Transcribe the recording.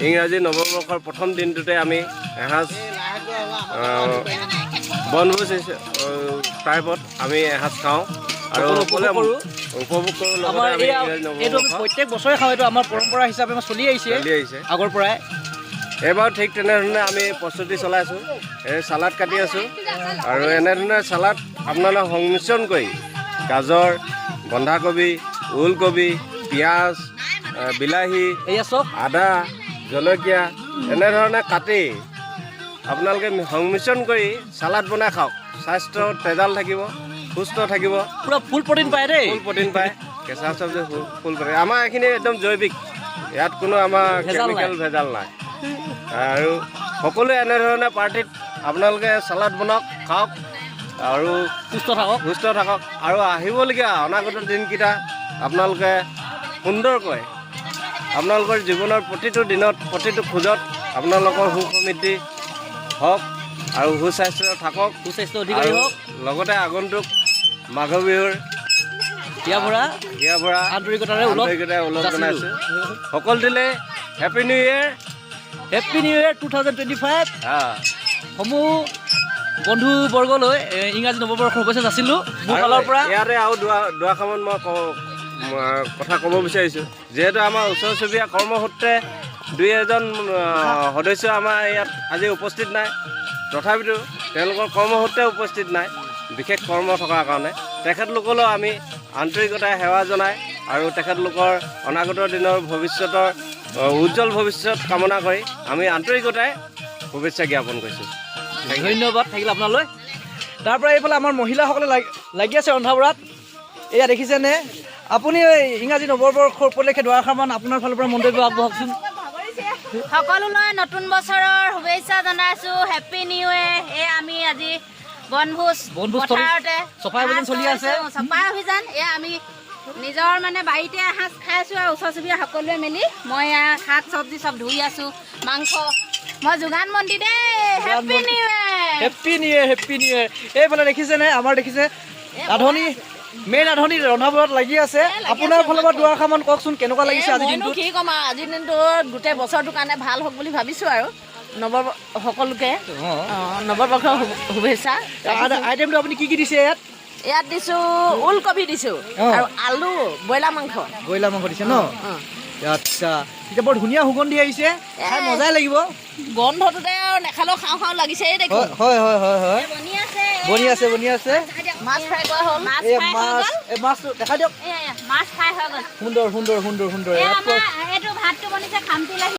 ইংৰাজী নৱবৰ্ষৰ প্ৰথম দিনটোতে আমি এসাঁজ বনভোজ টাইপত আমি এসাঁজ খাওঁ আৰু উপভোগ কৰোঁ। লগতে এইটো আমি প্ৰত্যেক বছৰে খাওঁ, এইটো আমাৰ পৰম্পৰা হিচাপে আমাৰ চলি আহিছে আগৰ পৰাই। এইবাৰ ঠিক তেনেধৰণে আমি প্ৰস্তুতি চলাইছোঁ। এই চালাড কাটি আছোঁ আৰু এনেধৰণে চালাড আপোনালোকে সংমিশ্ৰণ কৰি গাজৰ, বন্ধাকবি, ওলকবি, পিঁয়াজ, বিলাহী, আদা, জলকীয়া এনেধৰণে কাটি আপোনালোকে সংমিশ্ৰণ কৰি চালাড বনাই খাওক। স্বাস্থ্য তেজাল থাকিব, সুস্থ থাকিব, পুৰা ফুল প্ৰটিন পায় দেই। ফুল প্ৰটিন পায়, কেঁচা চব্জি ফুল প্ৰটিন। আমাৰ এইখিনি একদম জৈৱিক, ইয়াত কোনো আমাৰ কেমিকেল ভেজাল নাই। আৰু সকলোৱে এনেধৰণে পাৰ্টিত আপোনালোকে চালাড বনাওক, খাওক আৰু সুস্থ থাকক। আৰু আহিবলগীয়া অনাগত দিনকেইটা আপোনালোকে সুন্দৰকৈ আপোনালোকৰ জীৱনৰ প্ৰতিটো দিনত, প্ৰতিটো খোজত আপোনালোকৰ সুখ-সমৃদ্ধি হওক আৰু সুস্বাস্থ্য থাকক, সুস্বাস্থ্য অধিকাৰী হওক। লগতে আগন্তুক মাঘ বিহুৰ হিয়া ভৰা আন্তৰিকতাৰে ওলগ জনাইছোঁ। সকলোটিলে happy new year. Happy new year 2025। সমূহ বন্ধুবৰ্গলৈ ইংৰাজী নৱবৰ্ষৰ শুভেচ্ছা যাচিলোঁ মোৰ ফালৰ পৰা। ইয়াতে আৰু দুআষাৰমান মই কথা ক'ব বিচাৰিছোঁ। যিহেতু আমাৰ ওচৰ চুবুৰীয়া কৰ্মসূত্ৰে দুই এজন সদস্য আমাৰ ইয়াত আজি উপস্থিত নাই, তথাপিতো তেওঁলোকৰ কৰ্মসূত্ৰে উপস্থিত নাই, বিশেষ কৰ্ম থকাৰ কাৰণে। তেখেতলোকলৈও আমি আন্তৰিকতাৰে সেৱা জনাই আৰু তেখেতলোকৰ অনাগত দিনৰ ভৱিষ্যতৰ উজ্জ্বল ভৱিষ্যত কামনা কৰি আমি আন্তৰিকতাৰে শুভেচ্ছা জ্ঞাপন কৰিছোঁ। ধন্যবাদ থাকিল আপোনালৈ। তাৰপৰা এইফালে আমাৰ মহিলাসকলে লাগি আছে ৰন্ধা বঢ়াত। এয়া দেখিছেনে আপুনি ইংৰাজী নৱবৰ্ষৰ উপলক্ষে দুআষাৰমান আপোনাৰ ফালৰ পৰা মন্তব্য আগবঢ়াওকচোন। সকলোলৈ নতুন বছৰৰ শুভেচ্ছা জনাইছোঁ। Happy new year. এই আমি আজি বনভোজ পথাৰতে চফাই অভিযান চলি আছে। চফাই অভিযান এয়া আমি নিজৰ মানে বাৰীতে এসাঁজ খাই আছোঁ আৰু ওচৰ চুবুৰীয়া সকলোৱে মিলি। মই শাক চব্জি চব ধুই আছোঁ, মাংস মই যোগান মন্ত্ৰী দেই। Happy new year. Happy new year, happy new year. এইফালে দেখিছেনে আমাৰ দেখিছে আধুনী মেইন আধুনী ৰন্ধা বঢ়াত লাগি আছে। আপোনাৰ ফালৰ পৰা দুআষাৰমান কওকচোন, কেনেকুৱা লাগিছে আজিৰ দিনটো? কি ক'ম আৰু, আজিৰ দিনটো গোটেই বছৰটোৰ কাৰণে ভাল হওক বুলি ভাবিছোঁ আৰু সকলোকে নৱবৰ্ষৰ শুভেচ্ছা। আইটেমটো আপুনি কি দিছে ইয়াত? ইয়াত দিছোঁ ওলকবি দিছোঁ আৰু আলু, ব্ৰইলাৰ মাংস দিছে ন? আচ্ছা, এতিয়া বৰ ধুনীয়া সুগন্ধি আহিছে, খাই মজাই লাগিব। গন্ধটোতে আৰু নেখালেও খাওঁ খাওঁ লাগিছে। দেখোন হয় বনি আছে। মাছ ফ্ৰাই কৰা হ'ল। মাছটো দেখা দিয়ক। মাছ ফ্ৰাই হৈ গ'ল। সুন্দৰ। এইটো ভাতটো বনিছে খামটি লাগি।